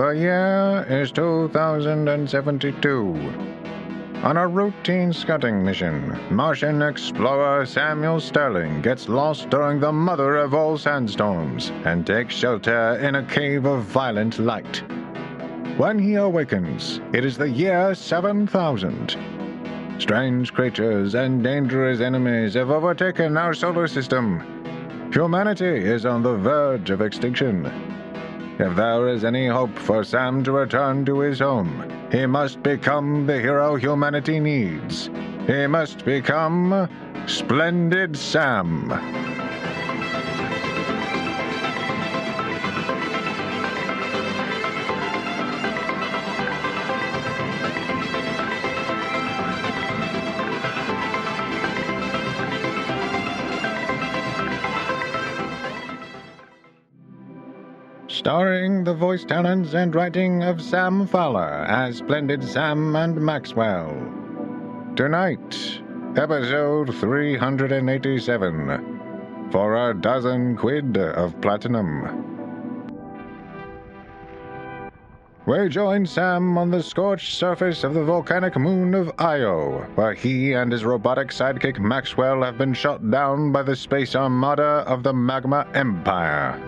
The year is 2072. On a routine scouting mission, Martian explorer Samuel Sterling gets lost during the mother of all sandstorms and takes shelter in a cave of violent light. When he awakens, it is the year 7000. Strange creatures and dangerous enemies have overtaken our solar system. Humanity is on the verge of extinction. If there is any hope for Sam to return to his home, he must become the hero humanity needs. He must become Splendid Sam. Starring the voice talents and writing of Sam Fowler as Splendid Sam and Maxwell. Tonight, episode 387, for a Dozen Quid of Platinum. We join Sam on the scorched surface of the volcanic moon of Io, where he and his robotic sidekick Maxwell have been shot down by the space armada of the Magma Empire.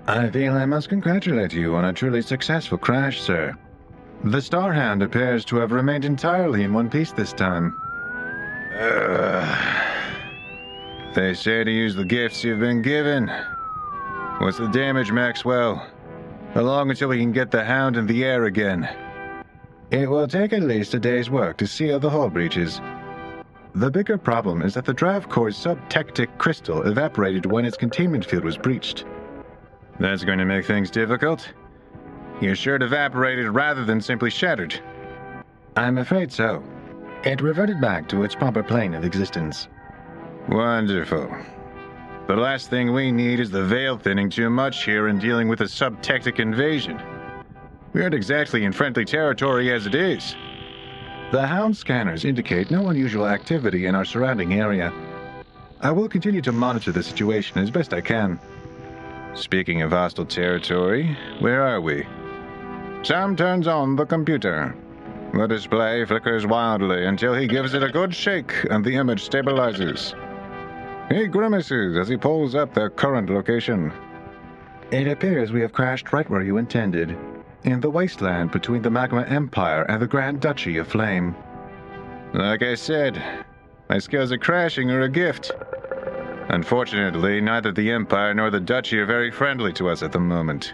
I feel I must congratulate you on a truly successful crash, sir. The Starhound appears to have remained entirely in one piece this time. They say to use the gifts you've been given. What's the damage, Maxwell? How long until we can get the Hound in the air again? It will take at least a day's work to seal the hull breaches. The bigger problem is that the drive core's subtectic crystal evaporated when its containment field was breached. That's going to make things difficult. You're sure it evaporated rather than simply shattered? I'm afraid so. It reverted back to its proper plane of existence. Wonderful. The last thing we need is the veil thinning too much here in dealing with a subtectic invasion. We aren't exactly in friendly territory as it is. The Hound scanners indicate no unusual activity in our surrounding area. I will continue to monitor the situation as best I can. Speaking of hostile territory, where are we? Sam turns on the computer. The display flickers wildly until he gives it a good shake and the image stabilizes. He grimaces as he pulls up their current location. It appears we have crashed right where you intended, in the wasteland between the Magma Empire and the Grand Duchy of Flame. Like I said, my skills at crashing are a gift. Unfortunately, neither the Empire nor the Duchy are very friendly to us at the moment.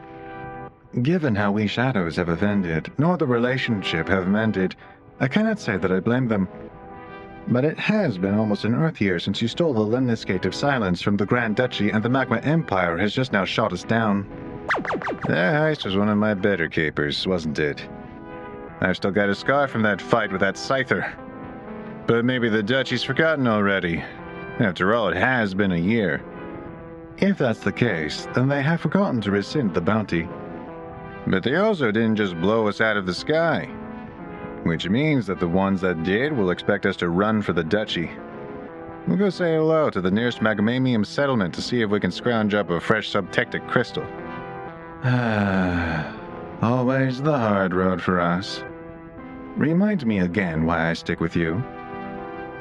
Given how we Shadows have offended, nor the relationship have mended, I cannot say that I blame them. But it has been almost an Earth year since you stole the Lemniscate of Silence from the Grand Duchy, and the Magma Empire has just now shot us down. That heist was one of my better capers, wasn't it? I've still got a scar from that fight with that Scyther. But maybe the Duchy's forgotten already. After all, it has been a year. If that's the case, then they have forgotten to rescind the bounty. But they also didn't just blow us out of the sky. Which means that the ones that did will expect us to run for the Duchy. We'll go say hello to the nearest Magnamium settlement to see if we can scrounge up a fresh subtectic crystal. Always the hard road for us. Remind me again why I stick with you.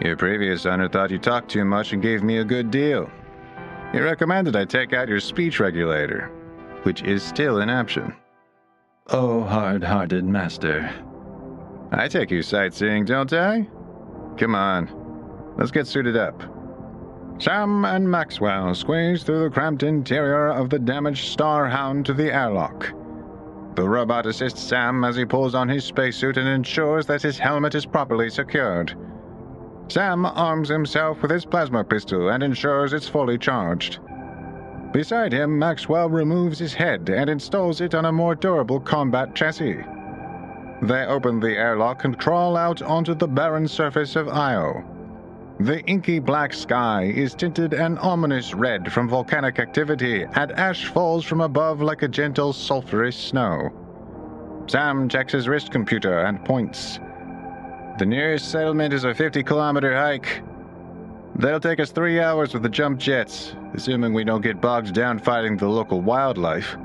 Your previous owner thought you talked too much and gave me a good deal. He recommended I take out your speech regulator, which is still in action. Oh, hard-hearted master. I take you sightseeing, don't I? Come on, let's get suited up. Sam and Maxwell squeeze through the cramped interior of the damaged Starhound to the airlock. The robot assists Sam as he pulls on his spacesuit and ensures that his helmet is properly secured. Sam arms himself with his plasma pistol and ensures it's fully charged. Beside him, Maxwell removes his head and installs it on a more durable combat chassis. They open the airlock and crawl out onto the barren surface of Io. The inky black sky is tinted an ominous red from volcanic activity, and ash falls from above like a gentle sulphurous snow. Sam checks his wrist computer and points. The nearest settlement is a 50-kilometer hike. That'll take us 3 hours with the jump jets, assuming we don't get bogged down fighting the local wildlife.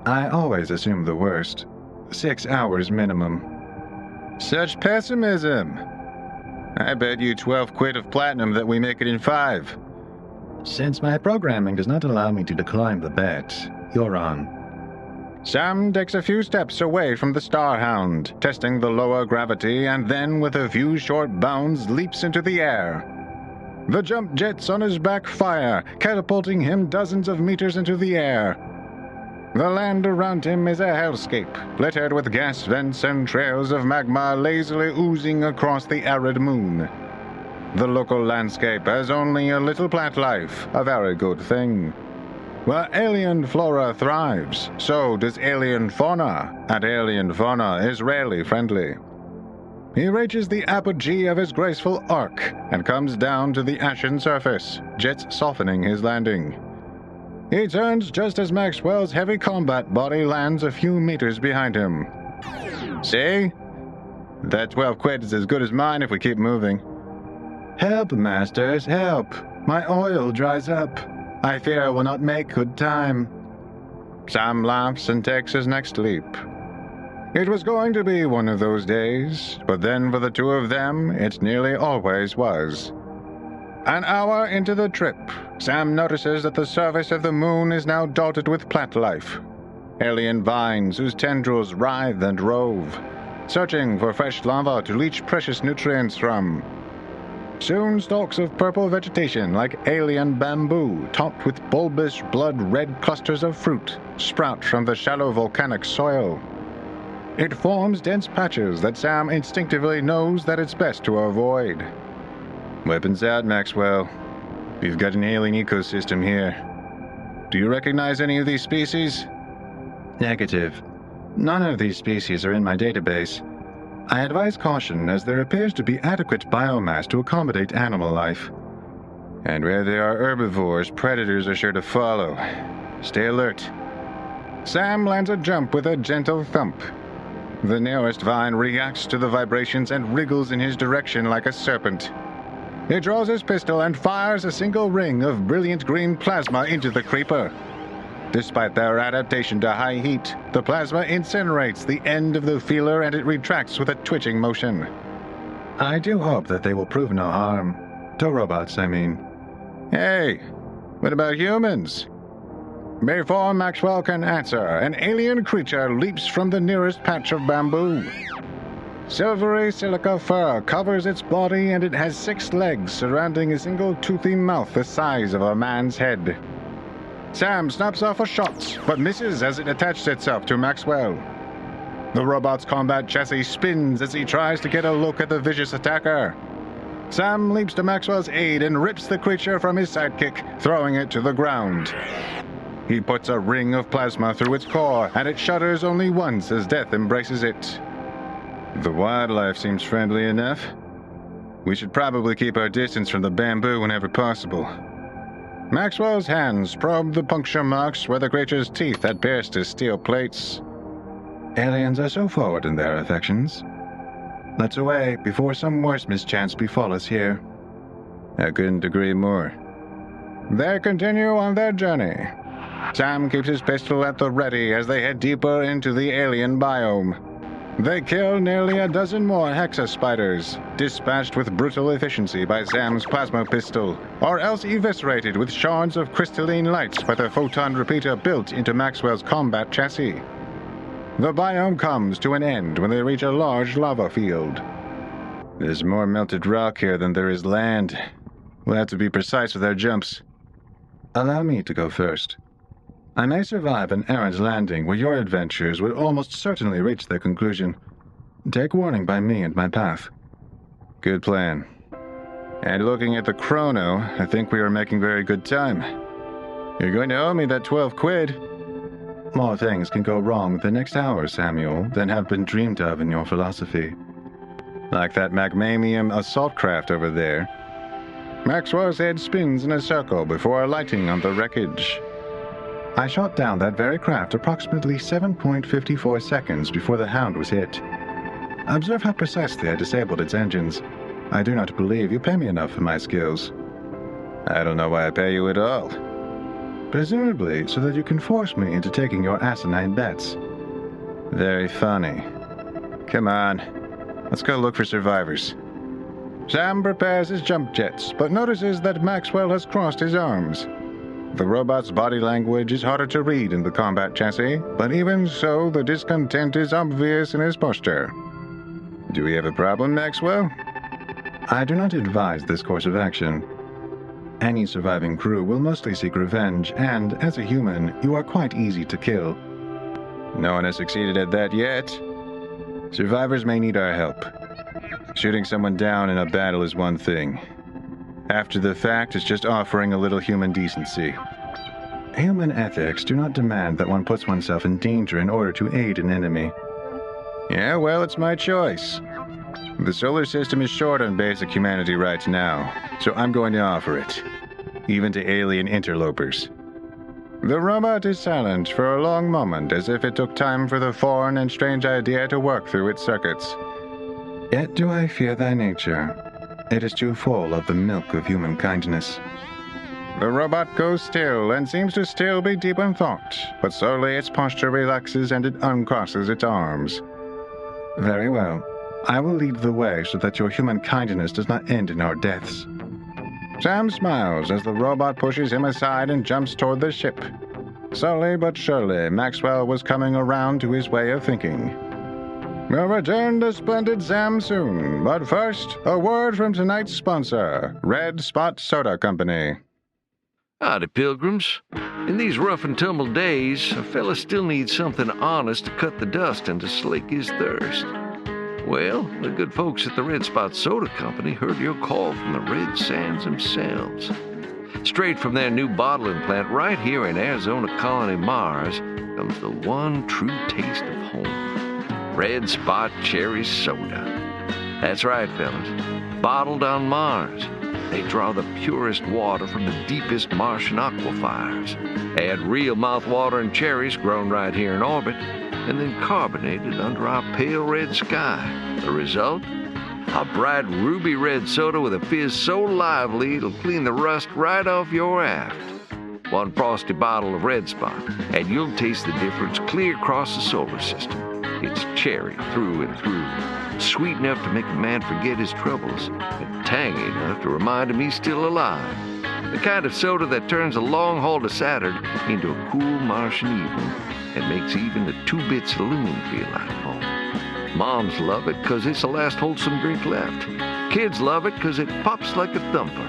I always assume the worst. 6 hours minimum. Such pessimism! I bet you 12 quid of platinum that we make it in 5. Since my programming does not allow me to decline the bet, you're on. Sam takes a few steps away from the Starhound, testing the lower gravity, and then, with a few short bounds, leaps into the air. The jump jets on his back fire, catapulting him dozens of meters into the air. The land around him is a hellscape, littered with gas vents and trails of magma lazily oozing across the arid moon. The local landscape has only a little plant life, a very good thing. Where alien flora thrives, so does alien fauna, and alien fauna is rarely friendly. He reaches the apogee of his graceful arc and comes down to the ashen surface, jets softening his landing. He turns just as Maxwell's heavy combat body lands a few meters behind him. See? That 12 quid is as good as mine if we keep moving. Help, masters, help! My oil dries up. I fear I will not make good time. Sam laughs and takes his next leap. It was going to be one of those days, but then for the two of them, it nearly always was. An hour into the trip, Sam notices that the surface of the moon is now dotted with plant life. Alien vines whose tendrils writhe and rove, searching for fresh lava to leach precious nutrients from. Soon stalks of purple vegetation like alien bamboo, topped with bulbous blood-red clusters of fruit, sprout from the shallow volcanic soil. It forms dense patches that Sam instinctively knows that it's best to avoid. Weapons out, Maxwell. We've got an alien ecosystem here. Do you recognize any of these species? Negative. None of these species are in my database. I advise caution, as there appears to be adequate biomass to accommodate animal life. And where there are herbivores, predators are sure to follow. Stay alert. Sam lands a jump with a gentle thump. The nearest vine reacts to the vibrations and wriggles in his direction like a serpent. He draws his pistol and fires a single ring of brilliant green plasma into the creeper. Despite their adaptation to high heat, the plasma incinerates the end of the feeler and it retracts with a twitching motion. I do hope that they will prove no harm. To robots, I mean. Hey, what about humans? Before Maxwell can answer, an alien creature leaps from the nearest patch of bamboo. Silvery silica fur covers its body and it has 6 legs surrounding a single toothy mouth the size of a man's head. Sam snaps off a shot, but misses as it attaches itself to Maxwell. The robot's combat chassis spins as he tries to get a look at the vicious attacker. Sam leaps to Maxwell's aid and rips the creature from his sidekick, throwing it to the ground. He puts a ring of plasma through its core, and it shudders only once as death embraces it. The wildlife seems friendly enough. We should probably keep our distance from the bamboo whenever possible. Maxwell's hands probed the puncture marks where the creature's teeth had pierced his steel plates. Aliens are so forward in their affections. Let's away before some worse mischance befall us here. I couldn't agree more. They continue on their journey. Sam keeps his pistol at the ready as they head deeper into the alien biome. They kill nearly a dozen more hexa spiders, dispatched with brutal efficiency by Sam's plasma pistol, or else eviscerated with shards of crystalline lights by the photon repeater built into Maxwell's combat chassis. The biome comes to an end when they reach a large lava field. There's more melted rock here than there is land. We'll have to be precise with our jumps. Allow me to go first. I may survive an errant landing where your adventures would almost certainly reach their conclusion. Take warning by me and my path. Good plan. And looking at the chrono, I think we are making very good time. You're going to owe me that 12 quid. More things can go wrong the next hour, Samuel, than have been dreamed of in your philosophy. Like that magnanium assault craft over there. Maxwell's head spins in a circle before alighting on the wreckage. I shot down that very craft approximately 7.54 seconds before the Hound was hit. Observe how precisely I disabled its engines. I do not believe you pay me enough for my skills. I don't know why I pay you at all. Presumably so that you can force me into taking your asinine bets. Very funny. Come on, let's go look for survivors. Sam prepares his jump jets, but notices that Maxwell has crossed his arms. The robot's body language is harder to read in the combat chassis, but even so, the discontent is obvious in his posture. Do we have a problem, Maxwell? I do not advise this course of action. Any surviving crew will mostly seek revenge, and, as a human, you are quite easy to kill. No one has succeeded at that yet. Survivors may need our help. Shooting someone down in a battle is one thing. After the fact, it's just offering a little human decency. Human ethics do not demand that one puts oneself in danger in order to aid an enemy. Yeah, well, it's my choice. The solar system is short on basic humanity rights now, so I'm going to offer it, even to alien interlopers. The robot is silent for a long moment, as if it took time for the foreign and strange idea to work through its circuits. Yet do I fear thy nature. It is too full of the milk of human kindness. The robot goes still and seems to still be deep in thought, but slowly its posture relaxes and it uncrosses its arms. Very well. I will lead the way so that your human kindness does not end in our deaths. Sam smiles as the robot pushes him aside and jumps toward the ship. Slowly but surely, Maxwell was coming around to his way of thinking. We'll return to Splendid Sam soon, but first, a word from tonight's sponsor, Red Spot Soda Company. Howdy, pilgrims. In these rough and tumble days, a fella still needs something honest to cut the dust and to slake his thirst. Well, the good folks at the Red Spot Soda Company heard your call from the Red Sands themselves. Straight from their new bottling plant right here in Arizona Colony, Mars, comes the one true taste of home. Red Spot Cherry Soda. That's right, fellas. Bottled on Mars. They draw the purest water from the deepest Martian aquifers. Add real mouth-watering cherries grown right here in orbit, and then carbonated under our pale red sky. The result? A bright ruby red soda with a fizz so lively it'll clean the rust right off your aft. One frosty bottle of Red Spot, and you'll taste the difference clear across the solar system. It's cherry through and through, sweet enough to make a man forget his troubles, and tangy enough to remind him he's still alive. The kind of soda that turns a long haul to Saturn into a cool Martian evening and makes even the 2-bit saloon feel like home. Moms love it because it's the last wholesome drink left. Kids love it because it pops like a thumper.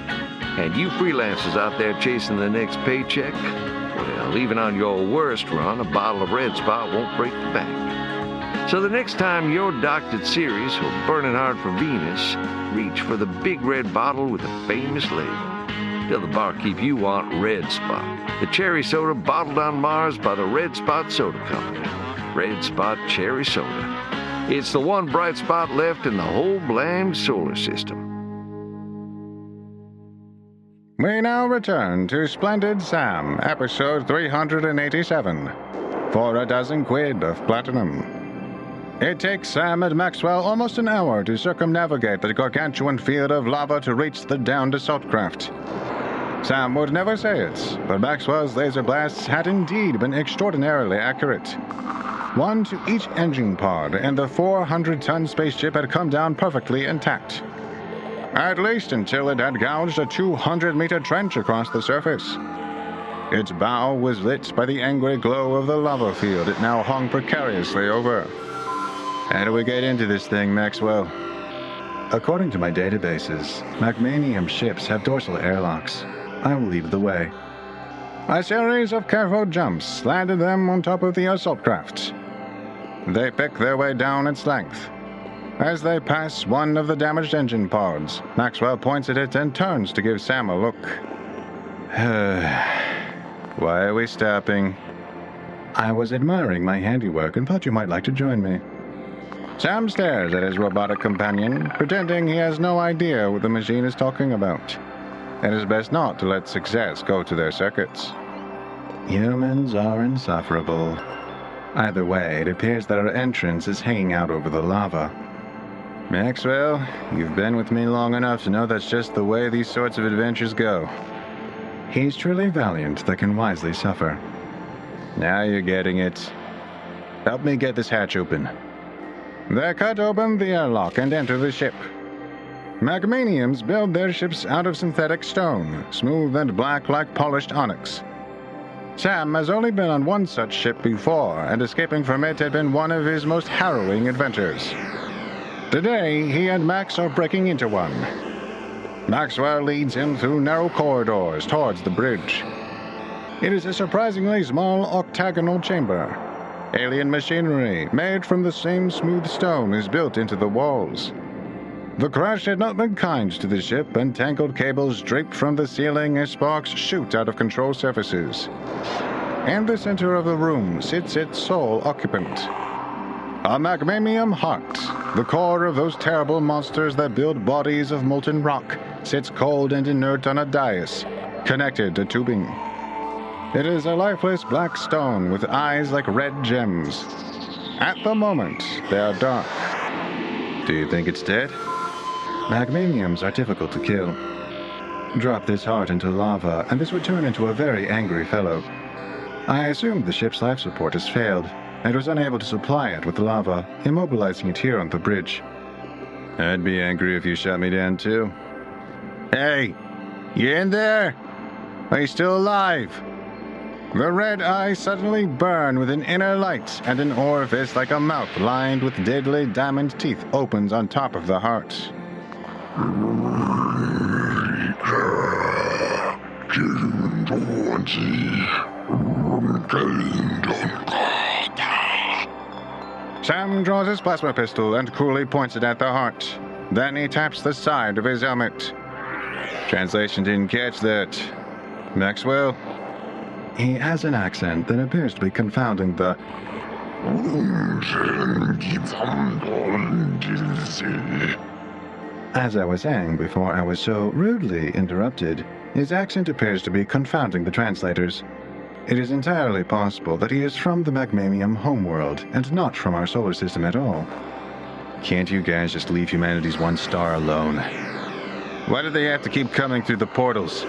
And you freelancers out there chasing the next paycheck, well, even on your worst run, a bottle of Red Spot won't break the bank. So the next time you're docked at Sirius or burning hard for Venus, reach for the big red bottle with the famous label. Tell the barkeep you want Red Spot, the cherry soda bottled on Mars by the Red Spot Soda Company. Red Spot Cherry Soda. It's the one bright spot left in the whole blamed solar system. We now return to Splendid Sam, episode 387, for a dozen quid of platinum. It takes Sam and Maxwell almost an hour to circumnavigate the gargantuan field of lava to reach the downed assault craft. Sam would never say it, but Maxwell's laser blasts had indeed been extraordinarily accurate. One to each engine pod, and the 400-ton spaceship had come down perfectly intact. At least until it had gouged a 200-meter trench across the surface. Its bow was lit by the angry glow of the lava field it now hung precariously over. How do we get into this thing, Maxwell? According to my databases, Magnanium ships have dorsal airlocks. I will lead the way. A series of careful jumps landed them on top of the assault craft. They pick their way down its length. As they pass one of the damaged engine pods, Maxwell points at it and turns to give Sam a look. Why are we stopping? I was admiring my handiwork and thought you might like to join me. Sam stares at his robotic companion, pretending he has no idea what the machine is talking about. It is best not to let success go to their circuits. Humans are insufferable. Either way, it appears that our entrance is hanging out over the lava. Maxwell, you've been with me long enough to know that's just the way these sorts of adventures go. He's truly valiant that can wisely suffer. Now you're getting it. Help me get this hatch open. They cut open the airlock and enter the ship. Magmaniums build their ships out of synthetic stone, smooth and black like polished onyx. Sam has only been on one such ship before, and escaping from it had been one of his most harrowing adventures. Today, he and Max are breaking into one. Maxwell leads him through narrow corridors towards the bridge. It is a surprisingly small octagonal chamber. Alien machinery, made from the same smooth stone, is built into the walls. The crash had not been kind to the ship, and tangled cables draped from the ceiling as sparks shoot out of control surfaces. In the center of the room sits its sole occupant. A Magmamium heart, the core of those terrible monsters that build bodies of molten rock, sits cold and inert on a dais, connected to tubing. It is a lifeless black stone with eyes like red gems. At the moment, they are dark. Do you think it's dead? Magmamiums are difficult to kill. Drop this heart into lava, and this would turn into a very angry fellow. I assumed the ship's life support has failed, and was unable to supply it with lava, immobilizing it here on the bridge. I'd be angry if you shot me down too. Hey, you in there? Are you still alive? The red eyes suddenly burn with an inner light, and an orifice like a mouth lined with deadly diamond teeth opens on top of the heart. Sam draws his plasma pistol and coolly points it at the heart. Then he taps the side of his helmet. Translation didn't catch that. Maxwell? He has an accent that appears to be confounding the... As I was saying before I was so rudely interrupted, his accent appears to be confounding the translators. It is entirely possible that he is from the Magmamium homeworld and not from our solar system at all. Can't you guys just leave humanity's one star alone? Why do they have to keep coming through the portals?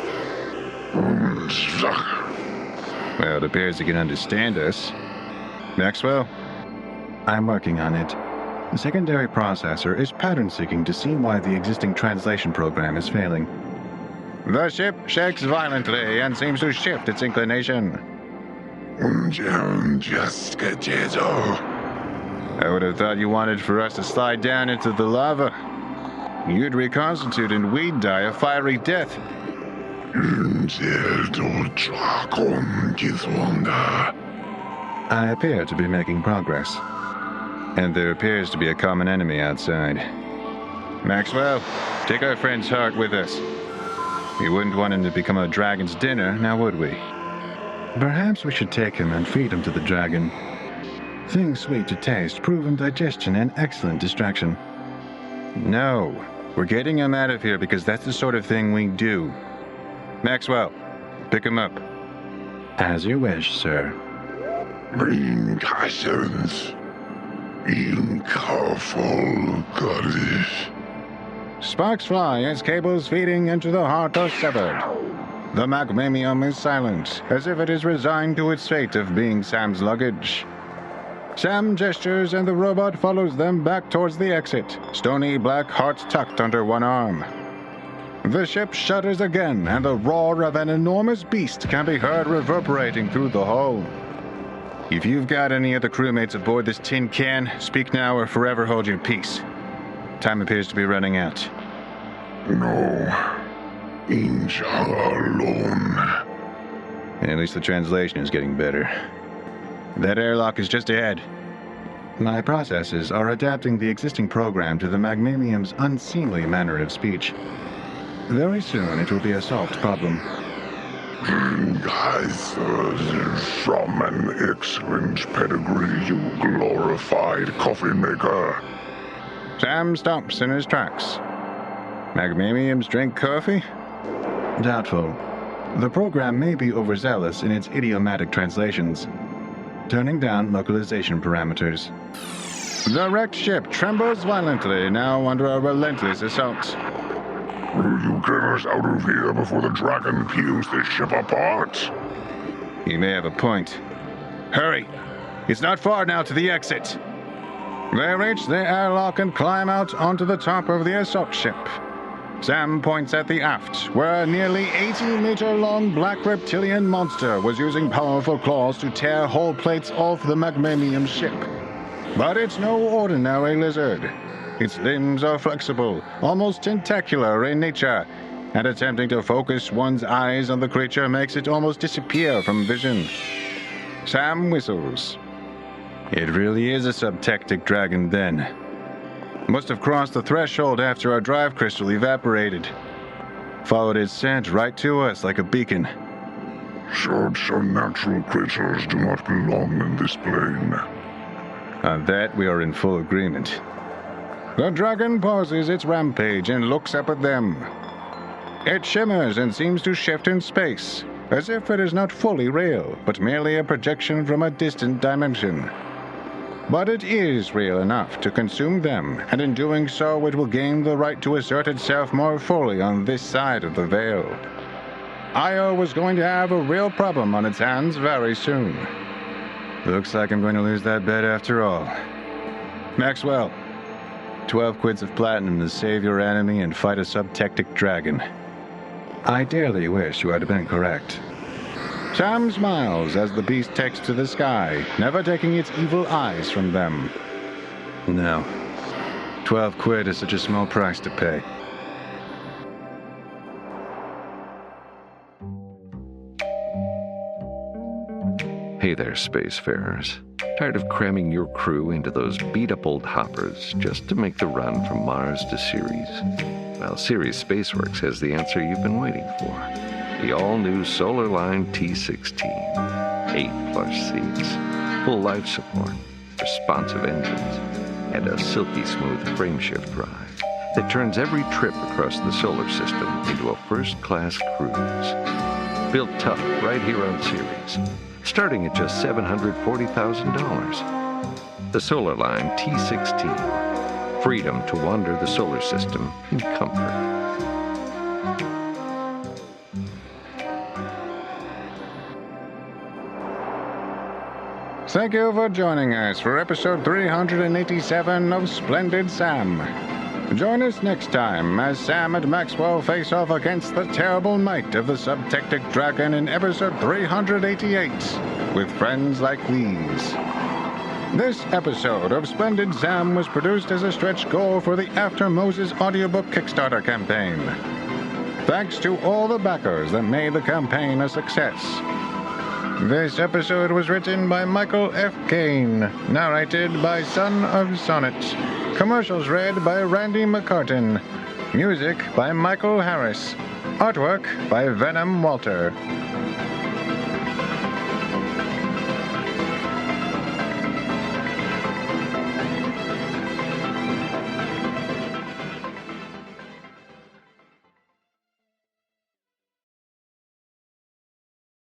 Well, it appears he can understand us. Maxwell? I'm working on it. The secondary processor is pattern-seeking to see why the existing translation program is failing. The ship shakes violently and seems to shift its inclination. I would have thought you wanted for us to slide down into the lava. You'd reconstitute and we'd die a fiery death. I appear to be making progress. And there appears to be a common enemy outside. Maxwell, take our friend's heart with us. We wouldn't want him to become a dragon's dinner, now would we? Perhaps we should take him and feed him to the dragon. Things sweet to taste, proven digestion, and excellent distraction. No, we're getting him out of here because that's the sort of thing we do. Maxwell, pick him up. As you wish, sir. Sparks fly as cables feeding into the heart are severed. The Magmamium is silent, as if it is resigned to its fate of being Sam's luggage. Sam gestures and the robot follows them back towards the exit, stony black heart tucked under one arm. The ship shudders again, and the roar of an enormous beast can be heard reverberating through the hull. If you've got any other crewmates aboard this tin can, speak now or forever hold your peace. Time appears to be running out. No. Inshallah alone. At least the translation is getting better. That airlock is just ahead. My processes are adapting the existing program to the Magmamium's unseemly manner of speech. Very soon it will be a solved problem. Guys, from an excellent pedigree, you glorified coffee maker. Sam stops in his tracks. Magmamiums drink coffee? Doubtful. The program may be overzealous in its idiomatic translations. Turning down localization parameters. The wrecked ship trembles violently, now under a relentless assault. You get us out of here before the dragon peels this ship apart. You may have a point. Hurry! It's not far now to the exit. They reach the airlock and climb out onto the top of the assault ship. Sam points at the aft, where a nearly 80-meter-long black reptilian monster was using powerful claws to tear hull plates off the magnanium ship. But it's no ordinary lizard. Its limbs are flexible, almost tentacular in nature, and attempting to focus one's eyes on the creature makes it almost disappear from vision. Sam whistles. It really is a subtectic dragon, then. Must have crossed the threshold after our drive crystal evaporated. Followed its scent right to us like a beacon. Such unnatural creatures do not belong in this plane. On that, we are in full agreement. The dragon pauses its rampage and looks up at them. It shimmers and seems to shift in space, as if it is not fully real, but merely a projection from a distant dimension. But it is real enough to consume them, and in doing so it will gain the right to assert itself more fully on this side of the veil. Io was going to have a real problem on its hands very soon. Looks like I'm going to lose that bet after all. Maxwell, 12 quids of platinum to save your enemy and fight a subtectic dragon. I dearly wish you had been correct. Sam smiles as the beast takes to the sky, never taking its evil eyes from them. No. 12 quid is such a small price to pay. Hey there, spacefarers. Tired of cramming your crew into those beat-up old hoppers just to make the run from Mars to Ceres? Well, Ceres Spaceworks has the answer you've been waiting for. The all-new Solar Line T-16. 8 plush seats, full life support, responsive engines, and a silky smooth frameshift drive that turns every trip across the solar system into a first-class cruise. Built tough right here on Ceres, starting at just $740,000. The Solar Line T-16. Freedom to wander the solar system in comfort. Thank you for joining us for episode 387 of Splendid Sam. Join us next time as Sam and Maxwell face off against the terrible might of the subtectic dragon in episode 388 with friends like these. This episode of Splendid Sam was produced as a stretch goal for the After Moses audiobook Kickstarter campaign. Thanks to all the backers that made the campaign a success. This episode was written by Michael F. Kane, narrated by Son of Sonnet, commercials read by Randy McCarten, music by Michael Harris, artwork by Venom Walter.